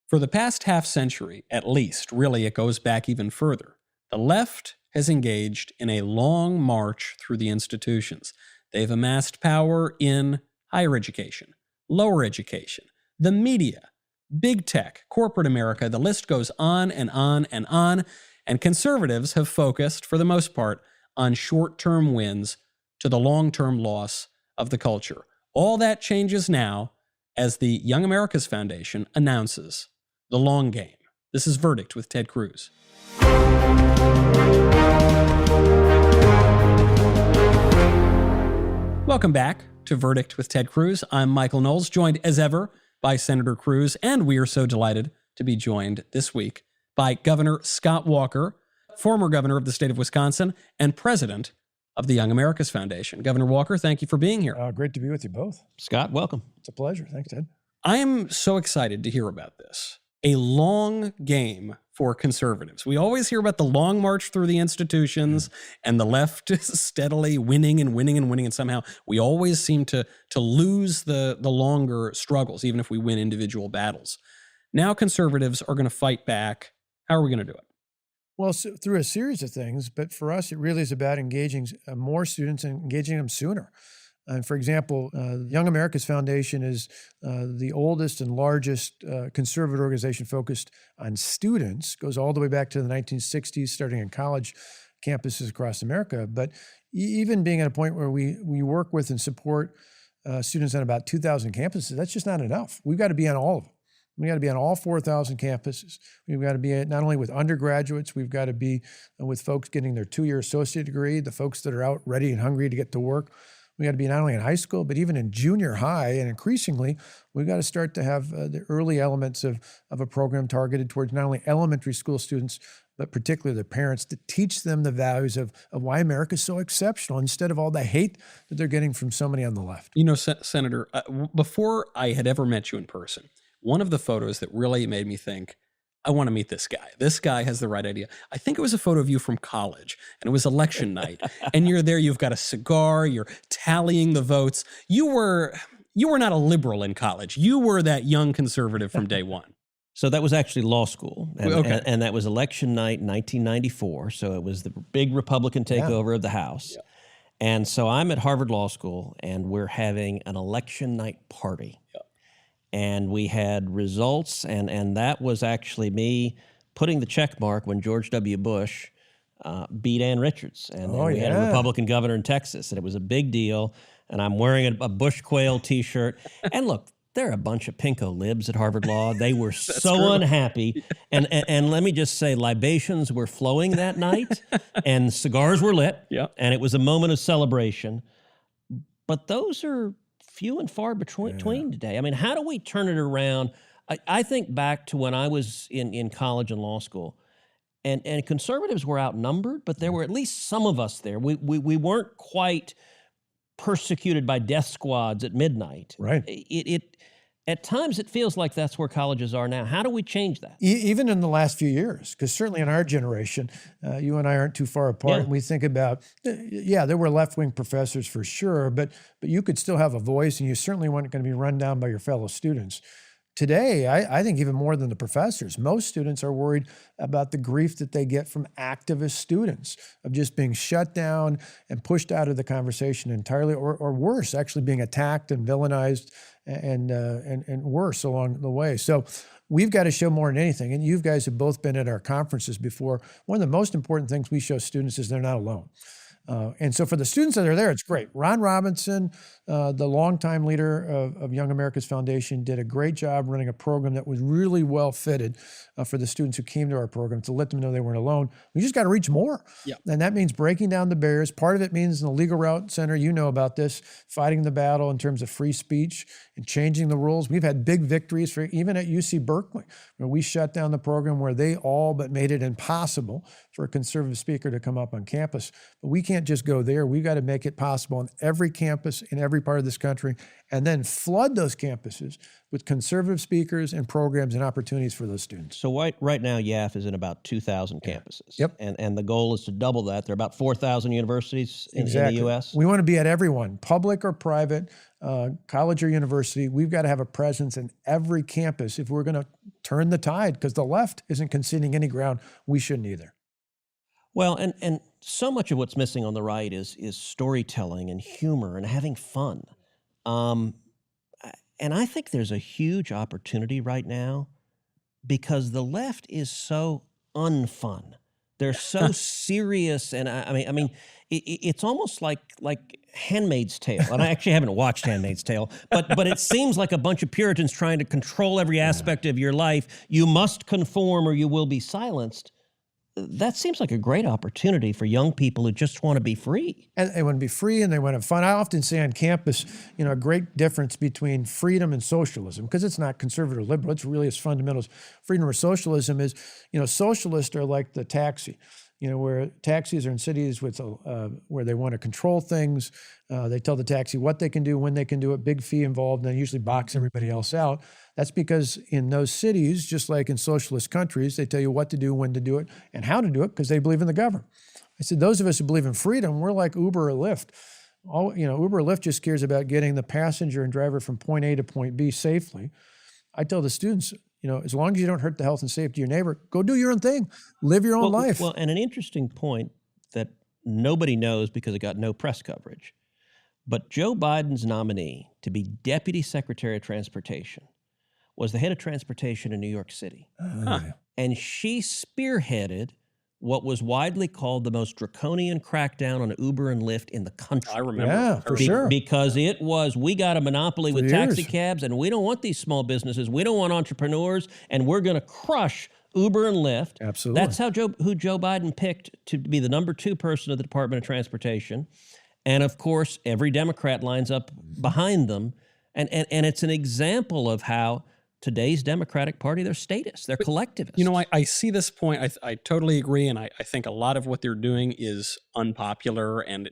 For the past half century, at least, really it goes back even further, the left has engaged in a long march through the institutions. They've amassed power in higher education, lower education, the media, big tech, corporate America, the list goes on and on and on, and conservatives have focused, for the most part, on short-term wins to the long-term loss of the culture. All that changes now as the Young America's Foundation announces the long game. This is Verdict with Ted Cruz. Welcome back to Verdict with Ted Cruz. I'm Michael Knowles, joined as ever by Senator Cruz, and we are so delighted to be joined this week by Governor Scott Walker, former governor of the state of Wisconsin and president of the Young America's Foundation. Governor Walker, thank you for being here. Great to be with you both. Scott, welcome. It's a pleasure. Thanks, Ted. I am so excited to hear about this. A long game for conservatives. We always hear about the long march through the institutions and the left is steadily winning and winning and winning, and somehow we always seem to lose the longer struggles, even if we win individual battles. Now conservatives are going to fight back. How are we going to do it? Well, so through a series of things, but for us, it really is about engaging more students and engaging them sooner. And for example, Young America's Foundation is the oldest and largest conservative organization focused on students, goes all the way back to the 1960s, starting in college campuses across America. But even being at a point where we work with and support students on about 2,000 campuses, that's just not enough. We've got to be on all of them. We've got to be on all 4,000 campuses. We've got to be not only with undergraduates, we've got to be with folks getting their 2-year associate degree, the folks that are out ready and hungry to get to work. We got to be not only in high school, but even in junior high, and increasingly, we've got to start to have the early elements of a program targeted towards not only elementary school students, but particularly their parents, to teach them the values of why America is so exceptional, instead of all the hate that they're getting from so many on the left. You know, Senator, before I had ever met you in person, one of the photos that really made me think, I want to meet this guy. This guy has the right idea. I think it was a photo of you from college, and it was election night, and you're there, you've got a cigar, you're tallying the votes. You were not a liberal in college. You were that young conservative from day one. So that was actually law school, and, okay. and that was election night, 1994. So it was the big Republican takeover of the House. Yeah. And so I'm at Harvard Law School, and we're having an election night party. Yeah. And we had results, and that was actually me putting the check mark when George W. Bush beat Ann Richards. And we had a Republican governor in Texas, and it was a big deal. And I'm wearing a Bush Quail T-shirt. And look, there are a bunch of pinko libs at Harvard Law. They were so unhappy. And let me just say, libations were flowing that night, and cigars were lit, and it was a moment of celebration. But those are few and far between today. I mean, how do we turn it around? I think back to when I was in college and law school, and conservatives were outnumbered, but there were at least some of us there. We weren't quite persecuted by death squads at midnight. Right. At times, it feels like that's where colleges are now. How do we change that? Even in the last few years, because certainly in our generation, you and I aren't too far apart. And we think about, there were left-wing professors for sure, but you could still have a voice, and you certainly weren't going to be run down by your fellow students. Today, I think even more than the professors, most students are worried about the grief that they get from activist students, of just being shut down and pushed out of the conversation entirely, or worse, actually being attacked and villainized and worse along the way. So we've got to show more than anything, and you guys have both been at our conferences before. One of the most important things we show students is they're not alone. And so for the students that are there, it's great. Ron Robinson, the longtime leader of Young America's Foundation, did a great job running a program that was really well fitted for the students who came to our program, to let them know they weren't alone. We just got to reach more. Yeah. And that means breaking down the barriers. Part of it means in the Legal Route Center, you know about this, fighting the battle in terms of free speech and changing the rules. We've had big victories even at UC Berkeley, where we shut down the program where they all but made it impossible for a conservative speaker to come up on campus. But we can't can't just go there. We've got to make it possible on every campus in every part of this country, and then flood those campuses with conservative speakers and programs and opportunities for those students. So right now, YAF is in about 2,000 campuses. Yep. And the goal is to double that. There are about 4,000 universities in the U.S. We want to be at everyone, public or private, college or university. We've got to have a presence in every campus if we're going to turn the tide, because the left isn't conceding any ground. We shouldn't either. Well, and so much of what's missing on the right is storytelling and humor and having fun. And I think there's a huge opportunity right now because the left is so unfun. They're so serious, and I mean, it's almost like Handmaid's Tale. And I actually haven't watched Handmaid's Tale, but it seems like a bunch of Puritans trying to control every aspect of your life. You must conform or you will be silenced. That seems like a great opportunity for young people who just want to be free. And they want to be free and they want to have fun. I often say on campus, a great difference between freedom and socialism, because it's not conservative or liberal, it's really as fundamental as freedom or socialism is, socialists are like the taxi. Where taxis are in cities with where they want to control things. They tell the taxi what they can do, when they can do it, big fee involved, and they usually box everybody else out. That's because in those cities, just like in socialist countries, they tell you what to do, when to do it, and how to do it because they believe in the government. I said, those of us who believe in freedom, we're like Uber or Lyft. Uber or Lyft just cares about getting the passenger and driver from point A to point B safely. I tell the students, as long as you don't hurt the health and safety of your neighbor, go do your own thing. Live your own life. Well, and an interesting point that nobody knows because it got no press coverage, but Joe Biden's nominee to be Deputy Secretary of Transportation was the head of transportation in New York City. And she spearheaded what was widely called the most draconian crackdown on Uber and Lyft in the country. I remember. Yeah, for sure. Because it was, we got a monopoly with taxi cabs, and we don't want these small businesses. We don't want entrepreneurs, and we're going to crush Uber and Lyft. Absolutely. That's who Joe Biden picked to be the number 2 person of the Department of Transportation. And of course, every Democrat lines up behind them. And it's an example of how today's Democratic Party, they're statists, they're collectivists. I see this point. I totally agree, and I think a lot of what they're doing is unpopular, and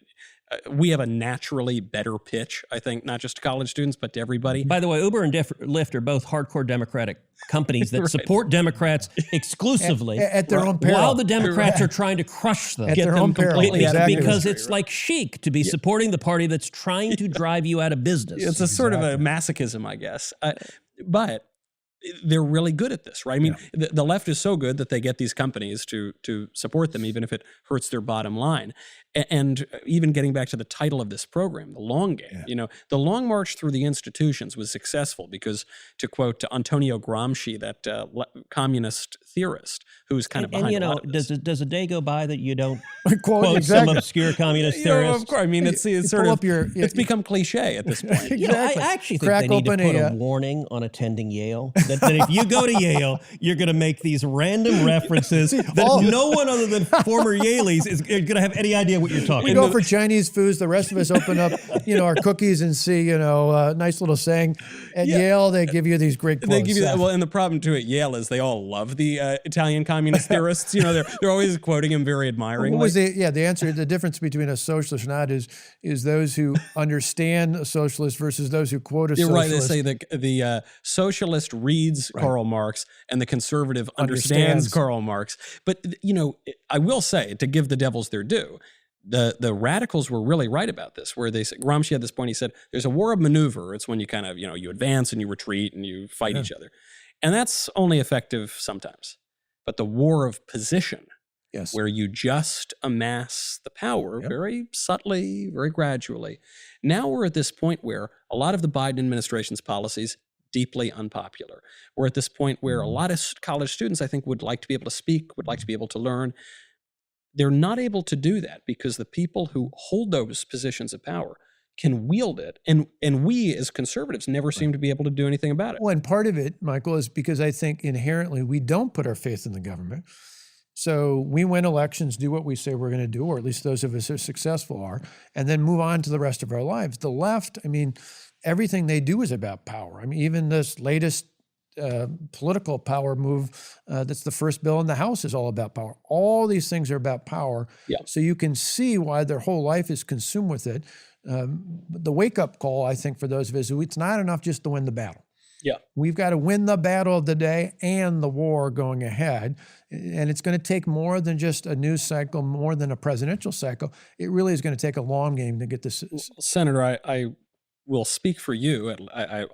we have a naturally better pitch, I think, not just to college students, but to everybody. By the way, Uber and Lyft are both hardcore Democratic companies that support Democrats exclusively at their own peril. While the Democrats are trying to crush them. At their own peril. Because it's like chic to be supporting the party that's trying to drive you out of business. It's a sort of a masochism, I guess. But they're really good at this, right? I mean, the left is so good that they get these companies to support them, even if it hurts their bottom line. And even getting back to the title of this program, The Long Game, the Long March Through the Institutions was successful because, to quote Antonio Gramsci, that communist theorist who's kind of behind a lot of this. Does a day go by that you don't quote some obscure communist theorist? Of course. I mean, it's sort of, it's become cliche at this point. I actually think they need to put a warning on attending Yale, that if you go to Yale, you're going to make these random references that no one other than former Yaleys is going to have any idea what you're talking We about. go for Chinese foods. The rest of us open up, our cookies and see, a nice little saying. At Yale, they give you these great quotes. They give you that. Well, and the problem too at Yale is they all love the Italian communist theorists. They're always quoting him very admiring. What was the answer? The difference between a socialist and not is those who understand a socialist versus those who quote a socialist. Right. They say that the socialist reads Karl Marx and the conservative understands Karl Marx. But I will say, to give the devils their due, the radicals were really right about this, where Gramsci had this point. He said, there's a war of maneuver. It's when you kind of, you advance and you retreat and you fight each other. And that's only effective sometimes. But the war of position, where you just amass the power very subtly, very gradually. Now we're at this point where a lot of the Biden administration's policies deeply unpopular. We're at this point where a lot of college students, I think, would like to be able to speak, would like to be able to learn. They're not able to do that because the people who hold those positions of power can wield it. And we as conservatives never seem to be able to do anything about it. Well, and part of it, Michael, is because I think inherently we don't put our faith in the government. So we win elections, do what we say we're going to do, or at least those of us who are successful are, and then move on to the rest of our lives. The left, everything they do is about power. Even this latest political power move. That's the first bill in the House is all about power. All these things are about power. Yeah. So you can see why their whole life is consumed with it. The wake-up call, I think, for those of us, it's not enough just to win the battle. Yeah. We've got to win the battle of the day and the war going ahead. And it's going to take more than just a news cycle, more than a presidential cycle. It really is going to take a long game to get this. Senator, I will speak for you.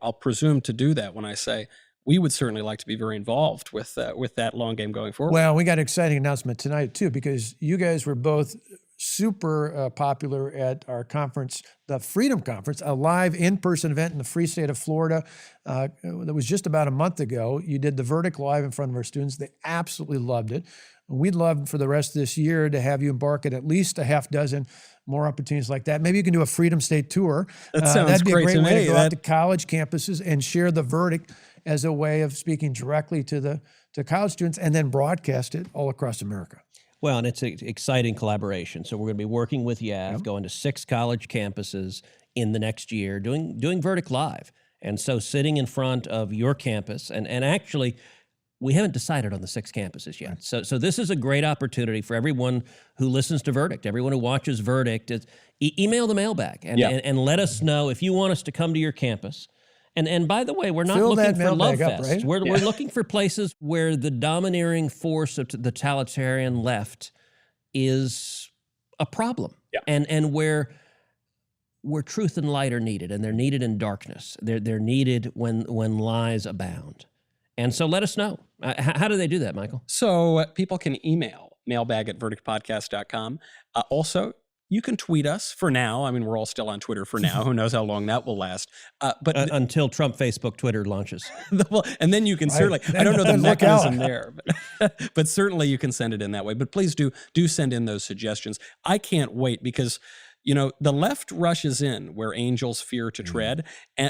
I'll presume to do that when I say we would certainly like to be very involved with that long game going forward. Well, we got an exciting announcement tonight, too, because you guys were both super popular at our conference, the Freedom Conference, a live in-person event in the free state of Florida. That was just about a month ago. You did the verdict live in front of our students. They absolutely loved it. We'd love for the rest of this year to have you embark at least a half dozen more opportunities like that. Maybe you can do a Freedom State tour. That sounds that'd be great a great to way me. to go out to college campuses and share the verdict as a way of speaking directly to college students and then broadcast it all across America. Well, and it's an exciting collaboration. So we're going to be working with YAF, going to 6 college campuses in the next year, doing Verdict Live. And so sitting in front of your campus, and actually, we haven't decided on the 6 campuses yet. So this is a great opportunity for everyone who listens to Verdict, everyone who watches Verdict. Email the mailbag and let us know if you want us to come to your campus. And by the way, we're not looking for love fests. Right? We're looking for places where the domineering force of the totalitarian left is a problem, and where truth and light are needed, and they're needed in darkness. They're needed when lies abound. And so let us know. How do they do that, Michael? So people can email mailbag@verdictpodcast.com. Also, you can tweet us for now. I mean, we're all still on Twitter for now. Who knows how long that will last? But until Trump, Facebook, Twitter launches. Well, and then you can certainly, I don't know the mechanism there, but certainly you can send it in that way. But please do send in those suggestions. I can't wait because, the left rushes in where angels fear to tread,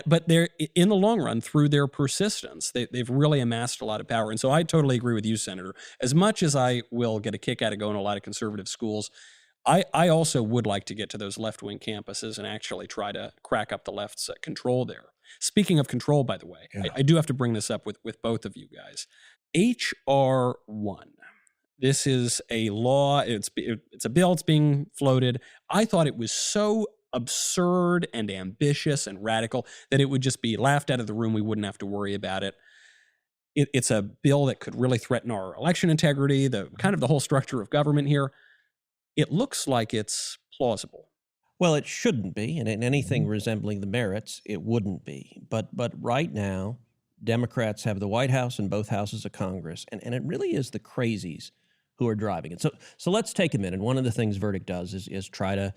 but they're in the long run, through their persistence, they've really amassed a lot of power. And so I totally agree with you, Senator. As much as I will get a kick out of going to a lot of conservative schools, I also would like to get to those left-wing campuses and actually try to crack up the left's control there. Speaking of control, by the way, I do have to bring this up with both of you guys. H.R. 1. This is a law. It's a bill. It's being floated. I thought it was so absurd and ambitious and radical that it would just be laughed out of the room. We wouldn't have to worry about it. It's a bill that could really threaten our election integrity, the whole structure of government here. It looks like it's plausible. Well, it shouldn't be, and in anything resembling the merits, it wouldn't be. But right now, Democrats have the White House and both houses of Congress, and it really is the crazies who are driving it. So let's take a minute. One of the things Verdict does is try to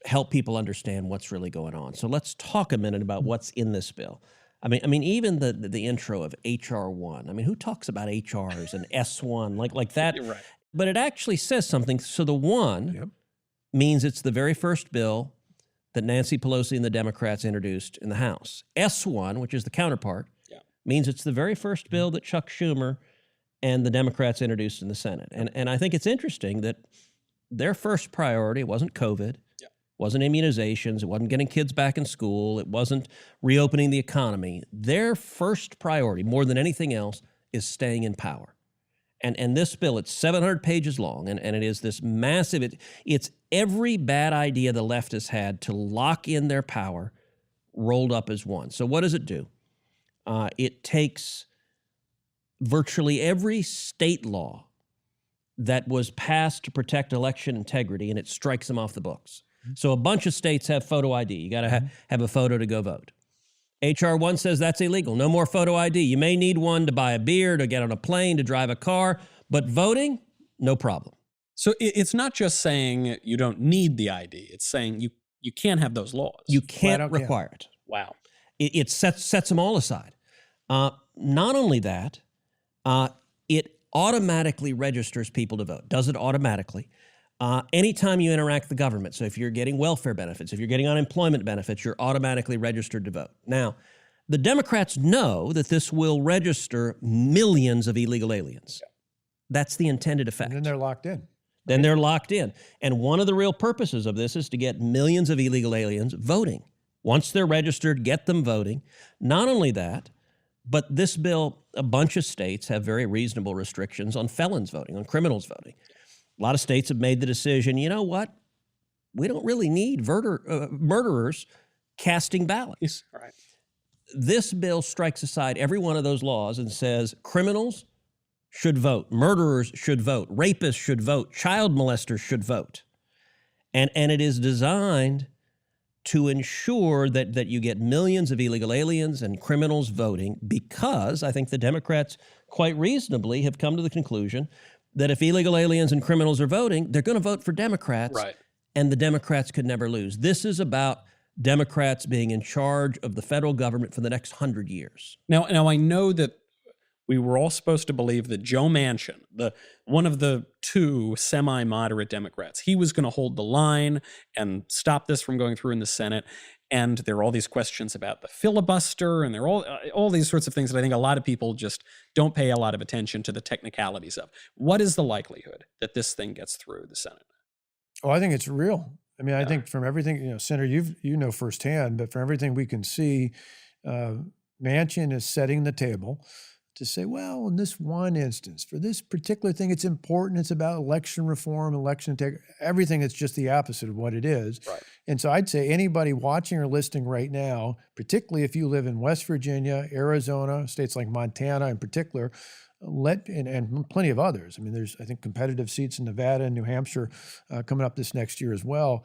help people understand what's really going on. So let's talk a minute about what's in this bill. I mean, even the intro of H.R. 1. I mean, who talks about HRs and S1 like that? You're right. But it actually says something. So the 1 means it's the very first bill that Nancy Pelosi and the Democrats introduced in the House. S1, which is the counterpart, means it's the very first bill that Chuck Schumer and the Democrats introduced in the Senate. And I think it's interesting that their first priority wasn't COVID, wasn't immunizations, it wasn't getting kids back in school, it wasn't reopening the economy. Their first priority, more than anything else, is staying in power. And this bill, it's 700 pages long, and it is this massive, it's every bad idea the left has had to lock in their power rolled up as one. So what does it do? It takes virtually every state law that was passed to protect election integrity, and it strikes them off the books. So a bunch of states have photo ID. You got to have a photo to go vote. H.R. 1 says that's illegal. No more photo ID. You may need one to buy a beer, to get on a plane, to drive a car, but voting, no problem. So it's not just saying you don't need the ID. It's saying you can't have those laws. You can't require it. Wow. It sets them all aside. Not only that, it automatically registers people to vote. Does it automatically? Anytime you interact with the government, so if you're getting welfare benefits, if you're getting unemployment benefits, you're automatically registered to vote. Now, the Democrats know that this will register millions of illegal aliens. That's the intended effect. And then they're locked in. Then they're locked in. And one of the real purposes of this is to get millions of illegal aliens voting. Once they're registered, get them voting. Not only that, But this bill, a bunch of states have very reasonable restrictions on felons voting, on criminals voting. A lot of states have made the decision, you know what? We don't really need murderers casting ballots. Right. This bill strikes aside every one of those laws and says criminals should vote, murderers should vote, rapists should vote, child molesters should vote. And it is designed to ensure that you get millions of illegal aliens and criminals voting, because I think the Democrats quite reasonably have come to the conclusion that if illegal aliens and criminals are voting, they're going to vote for Democrats, right, and the Democrats could never lose. This is about Democrats being in charge of the federal government for the next 100 years. Now I know that we were all supposed to believe that Joe Manchin, one of the two semi-moderate Democrats, he was going to hold the line and stop this from going through in the Senate. And there are all these questions about the filibuster, and there are all these sorts of things that I think a lot of people just don't pay a lot of attention to the technicalities of. What is the likelihood that this thing gets through the Senate? Oh, I think it's real. I mean, I think from everything, Senator, you know firsthand, but from everything we can see, Manchin is setting the table to say, well, in this one instance, for this particular thing, it's important. It's about election reform, election integrity, everything. It's just the opposite of what it is. Right. And so I'd say anybody watching or listening right now, particularly if you live in West Virginia, Arizona, states like Montana in particular, and plenty of others. I mean, there's, I think, competitive seats in Nevada and New Hampshire coming up this next year as well.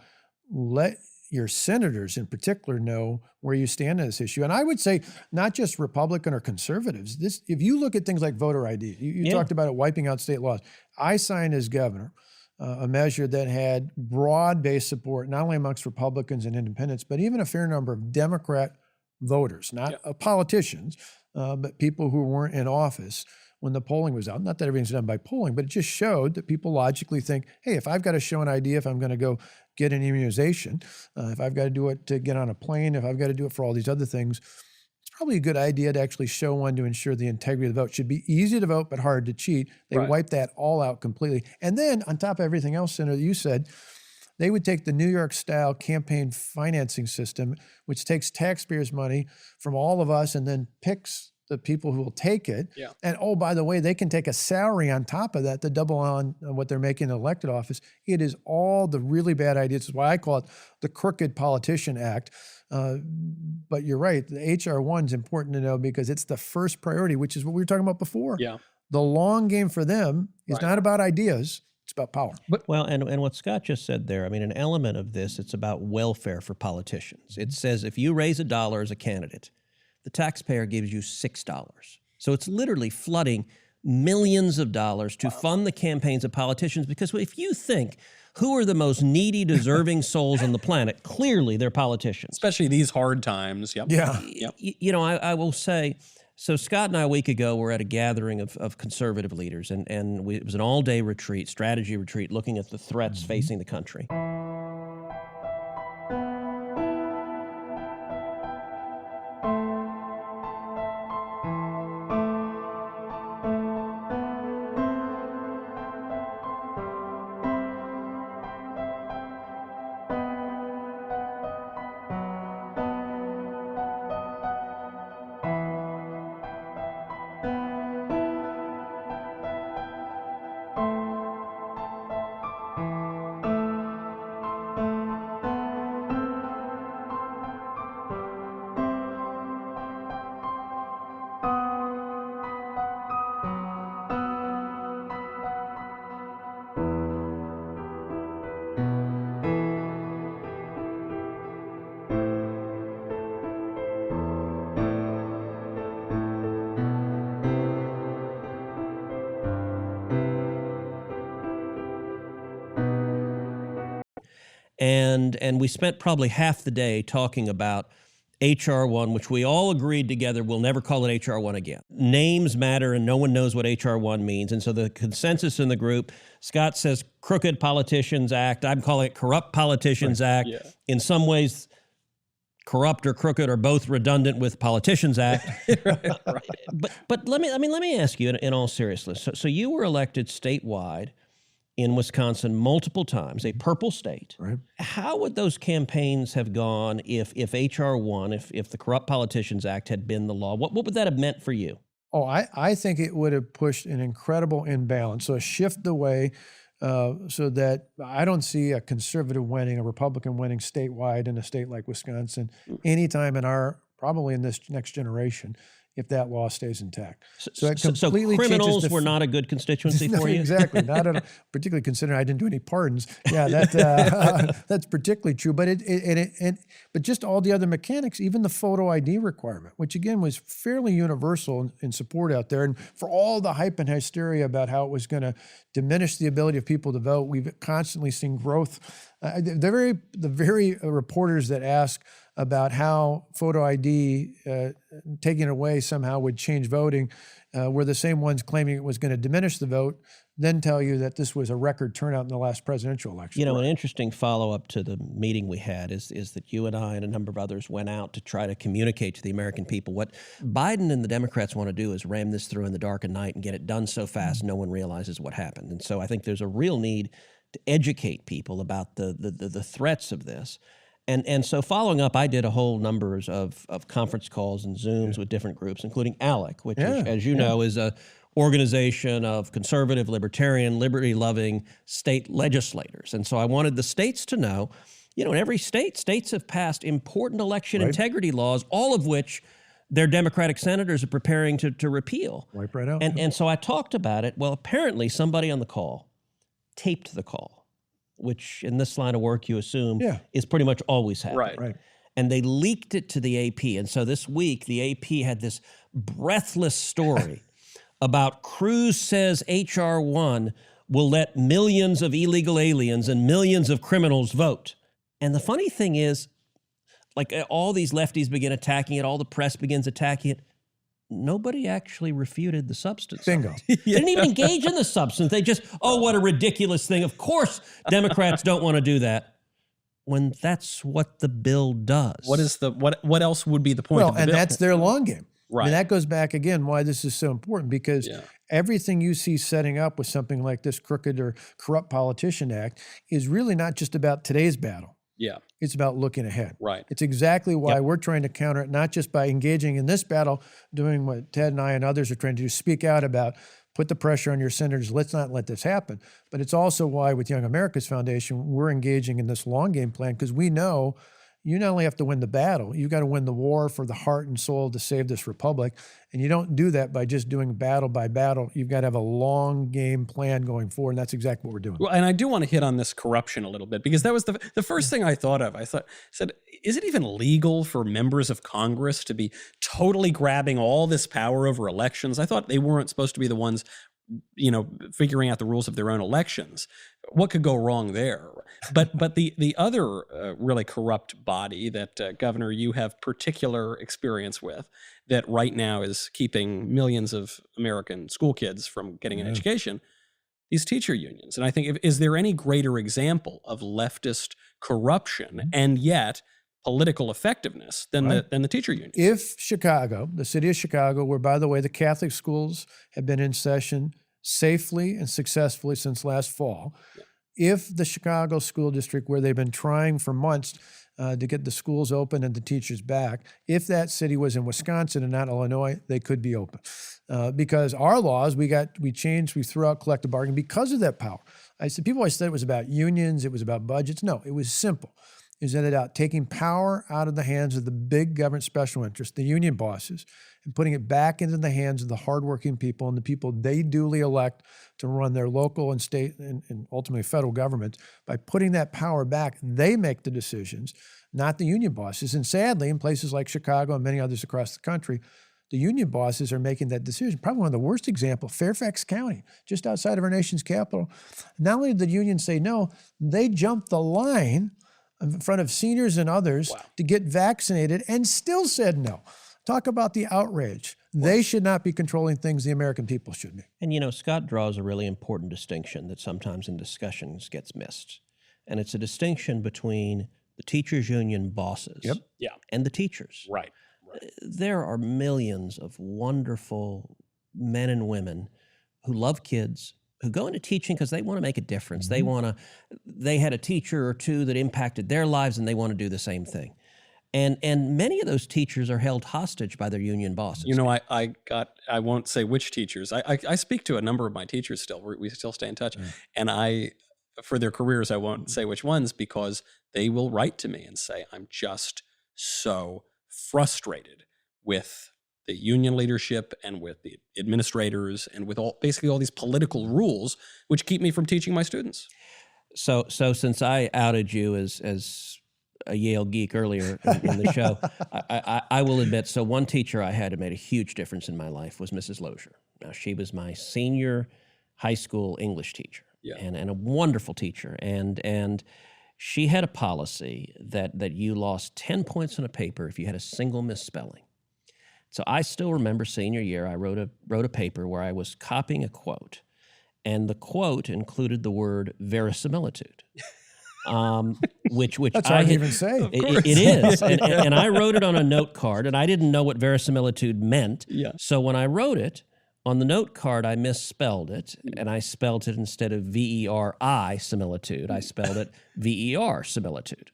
Let your senators in particular know where you stand on this issue. And I would say not just Republican or conservatives. If you look at things like voter ID, you talked about it wiping out state laws. I signed as governor a measure that had broad-based support, not only amongst Republicans and independents, but even a fair number of Democrat voters, not politicians, but people who weren't in office when the polling was out. Not that everything's done by polling, but it just showed that people logically think, hey, if I've got to show an ID, if I'm going to go get an immunization, if I've got to do it to get on a plane, if I've got to do it for all these other things, it's probably a good idea to actually show one to ensure the integrity of the vote. It should be easy to vote, but hard to cheat. They wiped that all out completely. And then on top of everything else, Senator, you said, they would take the New York-style campaign financing system, which takes taxpayers' money from all of us and then picks the people who will take it. Yeah. And oh, by the way, they can take a salary on top of that to double on what they're making in elected office. It is all the really bad ideas. This is why I call it the Crooked Politician Act. But you're right, the H.R. 1 is important to know because it's the first priority, which is what we were talking about before. Yeah. The long game for them is not about ideas. It's about power. Well, and what Scott just said there, I mean, an element of this, it's about welfare for politicians. It says if you raise $1 as a candidate, the taxpayer gives you $6. So it's literally flooding millions of dollars to fund the campaigns of politicians, because if you think who are the most needy, deserving souls on the planet, clearly they're politicians. Especially these hard times. Yep. Yeah. Yep. You know, I will say, so Scott and I a week ago were at a gathering of conservative leaders, and it was an all-day retreat, strategy retreat, looking at the threats facing the country. And we spent probably half the day talking about H.R. 1, which we all agreed together we'll never call it H.R. 1 again. Names matter, and no one knows what H.R. 1 means. And so the consensus in the group, Scott says Crooked Politicians Act. I'm calling it Corrupt Politicians Act. Yeah. In some ways, corrupt or crooked are both redundant with Politicians Act. But let me ask you in all seriousness. So you were elected statewide in Wisconsin multiple times, a purple state. Right. How would those campaigns have gone if H.R. 1, if the Corrupt Politicians Act had been the law? What would that have meant for you? Oh, I think it would have pushed an incredible imbalance. So a shift away so that I don't see a conservative winning, a Republican winning statewide in a state like Wisconsin anytime probably in this next generation, if that law stays intact. So criminals were not a good constituency for you? Exactly. Not at all, particularly considering I didn't do any pardons. Yeah, that's particularly true. But but just all the other mechanics, even the photo ID requirement, which again was fairly universal in support out there. And for all the hype and hysteria about how it was going to diminish the ability of people to vote, we've constantly seen growth. The very reporters that ask about how photo ID taking it away somehow would change voting were the same ones claiming it was going to diminish the vote, then tell you that this was a record turnout in the last presidential election. You know, an interesting follow-up to the meeting we had is that you and I and a number of others went out to try to communicate to the American people. What Biden and the Democrats want to do is ram this through in the dark of night and get it done so fast no one realizes what happened. And so I think there's a real need to educate people about the threats of this. And so following up, I did a whole numbers of conference calls and Zooms with different groups, including ALEC, which, as you know, is a organization of conservative, libertarian, liberty-loving state legislators. And so I wanted the states to know, you know, in every state, states have passed important election integrity laws, all of which their Democratic senators are preparing to repeal. Wipe right out. And so I talked about it. Well, apparently somebody on the call taped the call, which in this line of work you assume is pretty much always happening. Right. And they leaked it to the AP. And so this week, the AP had this breathless story about Cruz says H.R. 1 will let millions of illegal aliens and millions of criminals vote. And the funny thing is, like all these lefties begin attacking it, all the press begins attacking it. Nobody actually refuted the substance. Bingo. They didn't even engage in the substance. They just, oh, what a ridiculous thing. Of course, Democrats don't want to do that. When that's what the bill does. What else would be the point of the bill? And that's their long game. Right. And that goes back again why this is so important, because everything you see setting up with something like this Crooked or Corrupt Politician Act is really not just about today's battle. Yeah. It's about looking ahead. Right. It's exactly why we're trying to counter it, not just by engaging in this battle, doing what Ted and I and others are trying to do, speak out about, put the pressure on your senators, let's not let this happen. But it's also why with Young America's Foundation, we're engaging in this long game plan, because we know you not only have to win the battle, you've got to win the war for the heart and soul to save this republic. And you don't do that by just doing battle by battle. You've got to have a long game plan going forward, and that's exactly what we're doing. Well, and I do want to hit on this corruption a little bit, because that was the first thing I thought of. I said, is it even legal for members of Congress to be totally grabbing all this power over elections? I thought they weren't supposed to be the ones, you know, figuring out the rules of their own elections. What could go wrong there? But the other really corrupt body that, Governor, you have particular experience with, that right now is keeping millions of American school kids from getting an education, these teacher unions. And I think, is there any greater example of leftist corruption and yet political effectiveness than the teacher unions? If Chicago, the city of Chicago, where, by the way, the Catholic schools have been in session safely and successfully since last fall, if the Chicago School District, where they've been trying for months to get the schools open and the teachers back, if that city was in Wisconsin and not Illinois, they could be open. Because our laws, we threw out collective bargaining because of that power. People always said it was about unions, it was about budgets. No, it was simple. It was about taking power out of the hands of the big government special interests, the union bosses, and putting it back into the hands of the hardworking people and the people they duly elect to run their local and state and ultimately federal governments. By putting that power back, they make the decisions, not the union bosses. And sadly, in places like Chicago and many others across the country, the union bosses are making that decision. Probably one of the worst examples, Fairfax County, just outside of our nation's capital. Not only did the union say no, they jumped the line in front of seniors and others to get vaccinated and still said no. Talk about the outrage. They should not be controlling things. The American people should be. And, you know, Scott draws a really important distinction that sometimes in discussions gets missed. And it's a distinction between the teachers union bosses and the teachers. Right. There are millions of wonderful men and women who love kids, who go into teaching because they want to make a difference. They had a teacher or two that impacted their lives, and they want to do the same thing. And many of those teachers are held hostage by their union bosses. You know, I won't say which teachers. I speak to a number of my teachers still. We still stay in touch. And for their careers, I won't say which ones, because they will write to me and say, I'm just so frustrated with the union leadership and with the administrators and with basically all these political rules which keep me from teaching my students. So since I outed you as a Yale geek earlier in the show, I will admit, so one teacher I had who made a huge difference in my life was Mrs. Lozier. Now, she was my senior high school English teacher, and a wonderful teacher. And she had a policy that you lost 10 points on a paper if you had a single misspelling. So I still remember senior year, I wrote a paper where I was copying a quote, and the quote included the word verisimilitude. Which that's I hard to even say. It is, and I wrote it on a note card, and I didn't know what verisimilitude meant. Yeah. So when I wrote it on the note card, I misspelled it, and I spelled it instead of VERI similitude, I spelled it VER similitude.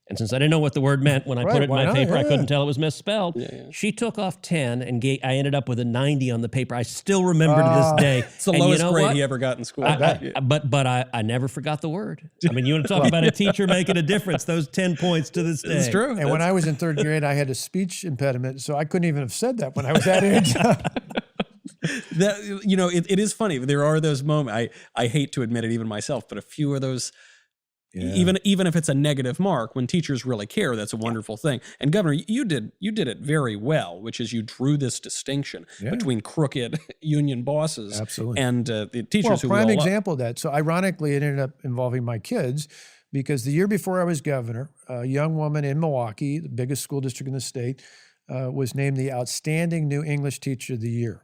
And since I didn't know what the word meant when I put it in my paper, I couldn't tell it was misspelled. She took off 10, and I ended up with a 90 on the paper. I still remember to this day. It's the lowest grade he ever got in school. But I never forgot the word. I mean, you want to talk about a teacher making a difference, those 10 points to this day. It's true. And when I was in third grade, I had a speech impediment, so I couldn't even have said that when I was that age. It is funny. There are those moments. I hate to admit it, even myself, but a few of those. Yeah. Even if it's a negative mark, when teachers really care, that's a wonderful thing. And Governor, you did it very well, which is you drew this distinction between crooked union bosses and the teachers who prime example of that. So ironically, it ended up involving my kids, because the year before I was governor, a young woman in Milwaukee, the biggest school district in the state, was named the Outstanding New English Teacher of the Year.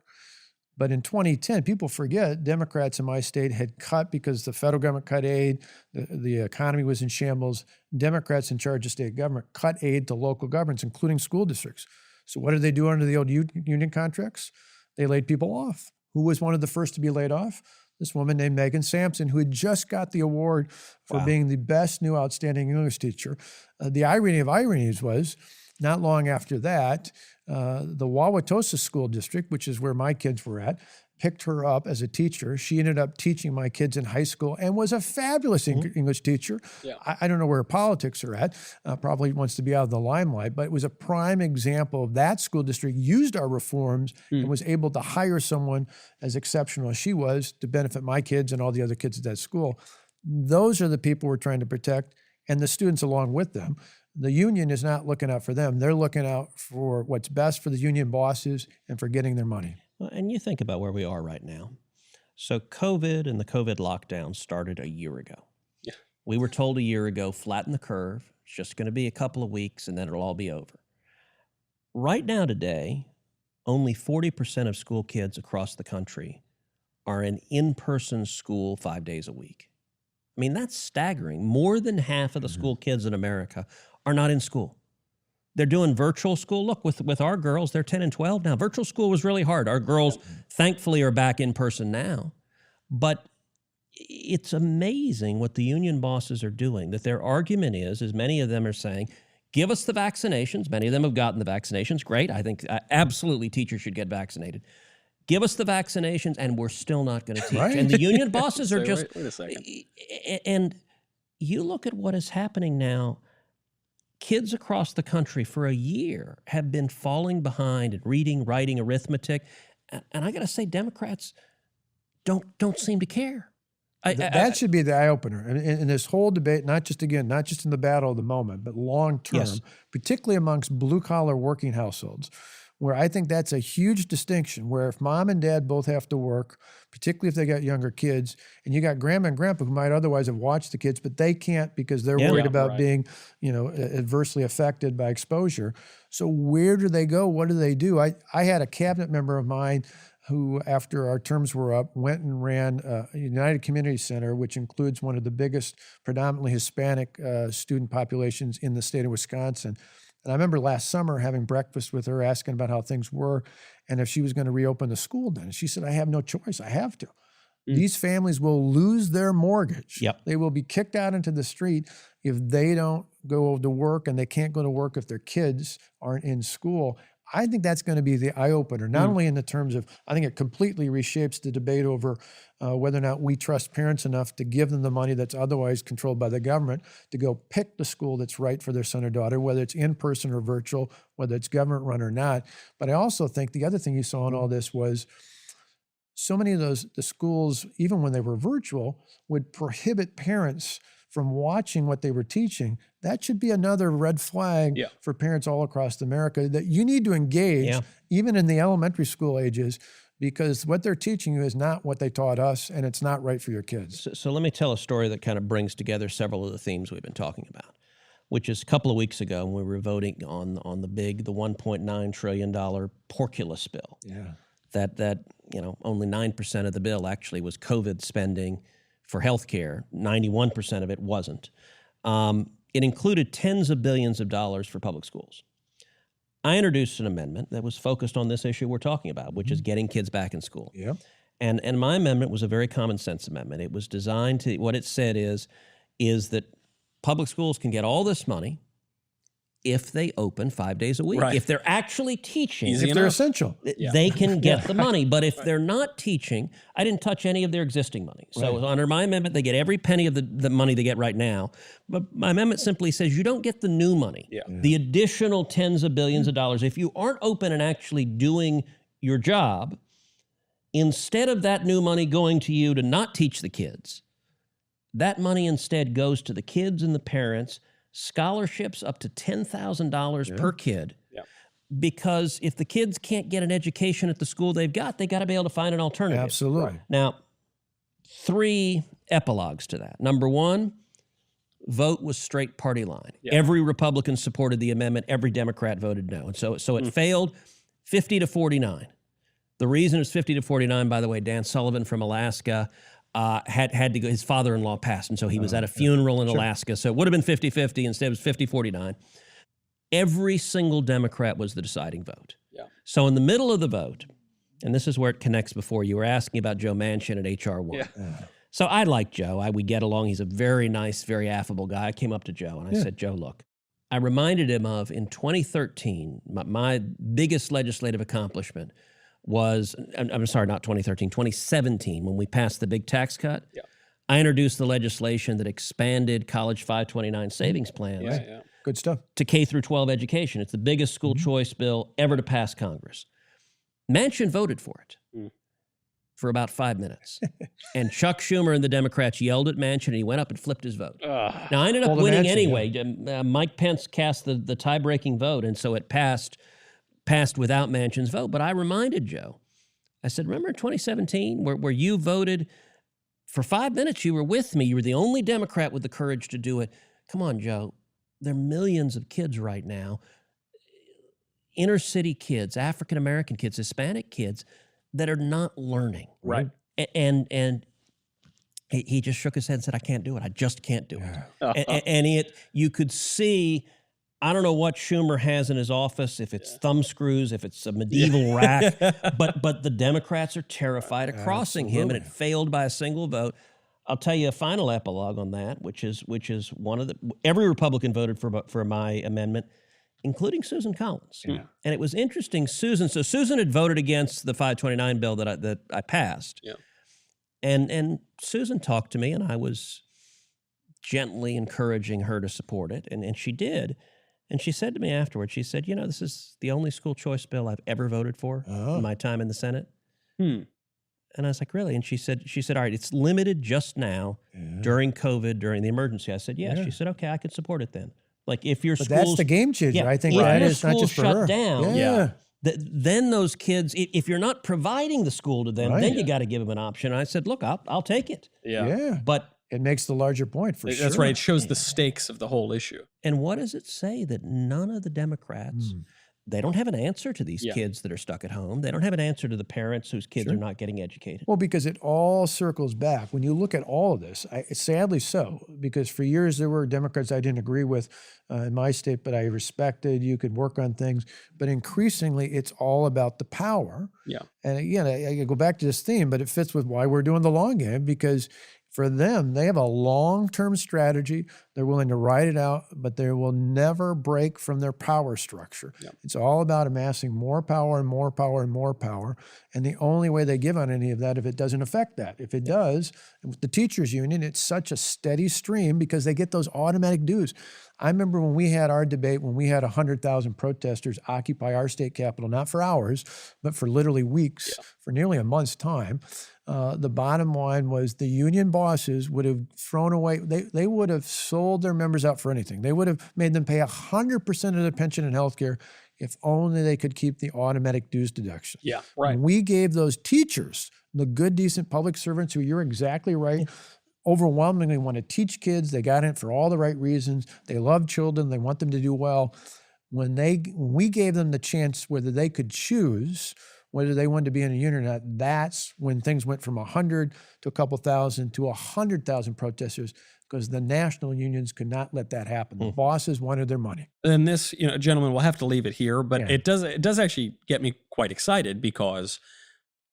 But in 2010, people forget, Democrats in my state had cut, because the federal government cut aid, the economy was in shambles. Democrats in charge of state government cut aid to local governments, including school districts. So what did they do under the old union contracts? They laid people off. Who was one of the first to be laid off? This woman named Megan Sampson, who had just got the award for being the best new outstanding English teacher. The irony of ironies was, not long after that, the Wauwatosa School District, which is where my kids were at, picked her up as a teacher. She ended up teaching my kids in high school and was a fabulous English teacher. Yeah. I don't know where her politics are at. Probably wants to be out of the limelight, but it was a prime example of that school district used our reforms and was able to hire someone as exceptional as she was to benefit my kids and all the other kids at that school. Those are the people we're trying to protect, and the students along with them. The union is not looking out for them. They're looking out for what's best for the union bosses and for getting their money. Well, and you think about where we are right now. So COVID and the COVID lockdown started a year ago. Yeah. We were told a year ago, flatten the curve. It's just going to be a couple of weeks and then it'll all be over. Right now today, only 40% of school kids across the country are in-person school 5 days a week. I mean, that's staggering. More than half of the school kids in America are not in school. They're doing virtual school. Look, with our girls, they're 10 and 12 now. Virtual school was really hard. Our girls, thankfully, are back in person now. But it's amazing what the union bosses are doing, that their argument is many of them are saying, give us the vaccinations. Many of them have gotten the vaccinations. Great. I think absolutely teachers should get vaccinated. Give us the vaccinations, and we're still not going to teach. Right. And the union bosses are just... Wait a second. And you look at what is happening now. Kids across the country for a year have been falling behind in reading, writing, arithmetic. And I got to say, Democrats don't seem to care. That should be the eye-opener. In this whole debate, not just in the battle of the moment, but long-term, particularly amongst blue-collar working households, where I think that's a huge distinction, where if mom and dad both have to work, particularly if they got younger kids, and you got grandma and grandpa who might otherwise have watched the kids, but they can't because they're worried about being, adversely affected by exposure. So where do they go? What do they do? I had a cabinet member of mine who, after our terms were up, went and ran a United Community Center, which includes one of the biggest predominantly Hispanic student populations in the state of Wisconsin. And I remember last summer having breakfast with her, asking about how things were and if she was going to reopen the school then. And she said, I have no choice. I have to. These families will lose their mortgage. Yep. They will be kicked out into the street if they don't go to work, and they can't go to work if their kids aren't in school. I think that's going to be the eye-opener, not only in the terms of, I think it completely reshapes the debate over whether or not we trust parents enough to give them the money that's otherwise controlled by the government to go pick the school that's right for their son or daughter, whether it's in person or virtual, whether it's government run or not. But I also think the other thing you saw in all this was so many of the schools, even when they were virtual, would prohibit parents from watching what they were teaching. That should be another red flag for parents all across America, that you need to engage even in the elementary school ages, because what they're teaching you is not what they taught us, and it's not right for your kids. So let me tell a story that kind of brings together several of the themes we've been talking about, which is a couple of weeks ago when we were voting on the $1.9 trillion porculus bill. Yeah. That only 9% of the bill actually was COVID spending for healthcare. 91% of it wasn't. It included tens of billions of dollars for public schools. I introduced an amendment that was focused on this issue we're talking about, which is getting kids back in school. Yeah. And my amendment was a very common sense amendment. It was designed to, what it said is that public schools can get all this money if they open 5 days a week. Right. If they're actually teaching, If they're essential. they can get the money. But if they're not teaching, I didn't touch any of their existing money. So under my amendment, they get every penny of the money they get right now. But my amendment simply says you don't get the new money, the additional tens of billions of dollars. If you aren't open and actually doing your job, instead of that new money going to you to not teach the kids, that money instead goes to the kids and the parents, scholarships up to $10,000 per kid. Because if the kids can't get an education at the school they've got, they got to be able to find an alternative. Absolutely. Now, 3 epilogues to that. Number 1, vote was straight party line. Every Republican supported the amendment. Every Democrat voted no. And so it failed 50-49. The reason it was 50-49, by the way, Dan Sullivan from Alaska had to go, his father-in-law passed, and so he was at a funeral in Alaska. So it would have been 50-50, instead it was 50-49. Every single Democrat was the deciding vote. So in the middle of the vote, and this is where it connects before, you were asking about Joe Manchin at H.R. 1. So I like Joe. We get along. He's a very nice, very affable guy. I came up to Joe and I said, Joe, look, I reminded him of in 2013, my biggest legislative accomplishment was, I'm sorry, not 2013, 2017, when we passed the big tax cut. I introduced the legislation that expanded College 529 savings plans Good stuff. to K through 12 education. It's the biggest school choice bill ever to pass Congress. Manchin voted for it for about 5 minutes. And Chuck Schumer and the Democrats yelled at Manchin, and he went up and flipped his vote. Now, I ended up winning anyway. Mike Pence cast the tie-breaking vote, and so it passed without Manchin's vote. But I reminded Joe, I said, remember in 2017 where you voted for 5 minutes, you were with me. You were the only Democrat with the courage to do it. Come on, Joe. There are millions of kids right now, inner city kids, African-American kids, Hispanic kids that are not learning. Right. And he just shook his head and said, I can't do it. I just can't do it. And you could see, I don't know what Schumer has in his office, if it's thumb screws, if it's a medieval rack, but the Democrats are terrified of crossing him, and it failed by a single vote. I'll tell you a final epilogue on that, which is one of every Republican voted for my amendment, including Susan Collins. And it was interesting, Susan had voted against the 529 bill that I passed. And Susan talked to me, and I was gently encouraging her to support it, and she did. And she said to me afterwards, she said, this is the only school choice bill I've ever voted for in my time in the Senate. And I was like, really? And she said, all right, it's limited just now during COVID, during the emergency. I said, yes. She said, okay, I could support it then. Like if your school, that's the game changer. I think that is not just for her. Down, then those kids, if you're not providing the school to them, then you got to give them an option. And I said, look, I'll take it. But it makes the larger point for sure. That's right. It shows the stakes of the whole issue. And what does it say? That none of the Democrats they don't have an answer to these Yeah. kids that are stuck at home. They don't have an answer to the parents whose kids Sure. are not getting educated. Well, because it all circles back. When you look at all of this, sadly so, because for years there were Democrats I didn't agree with in my state, but I respected. You could work on things. But increasingly, it's all about the power. Yeah. And again, I go back to this theme, but it fits with why we're doing the long game, because for them, they have a long-term strategy. They're willing to ride it out, but they will never break from their power structure. Yep. It's all about amassing more power and more power and more power. And the only way they give on any of that if it doesn't affect that. If it does, and with the teachers union, it's such a steady stream because they get those automatic dues. I remember when we had our debate, when we had 100,000 protesters occupy our state capitol, not for hours, but for literally weeks, for nearly a month's time. The bottom line was the union bosses would have thrown away, they would have sold their members out for anything. They would have made them pay 100% of their pension and health care if only they could keep the automatic dues deduction. Yeah, right. We gave those teachers, the good, decent public servants who, you're exactly right, overwhelmingly want to teach kids. They got in for all the right reasons. They love children. They want them to do well. When we gave them the chance whether they could choose whether they wanted to be in a union or not, that's when things went from 100 to a couple thousand to 100,000 protesters, because the national unions could not let that happen. The bosses wanted their money. And this, gentlemen, we'll have to leave it here, but Yeah. it does actually get me quite excited, because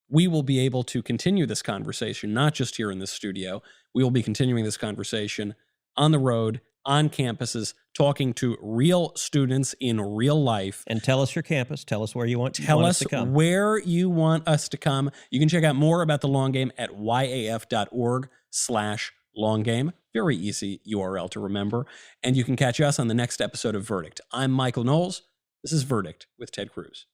we will be able to continue this conversation, not just here in this studio. We will be continuing this conversation on the road, on campuses, talking to real students in real life. And tell us your campus. Tell us where you want Tell us us to come. where you want us to come. You can check out more about the long game at yaf.org/longgame. Very easy URL to remember. And you can catch us on the next episode of Verdict. I'm Michael Knowles. This is Verdict with Ted Cruz.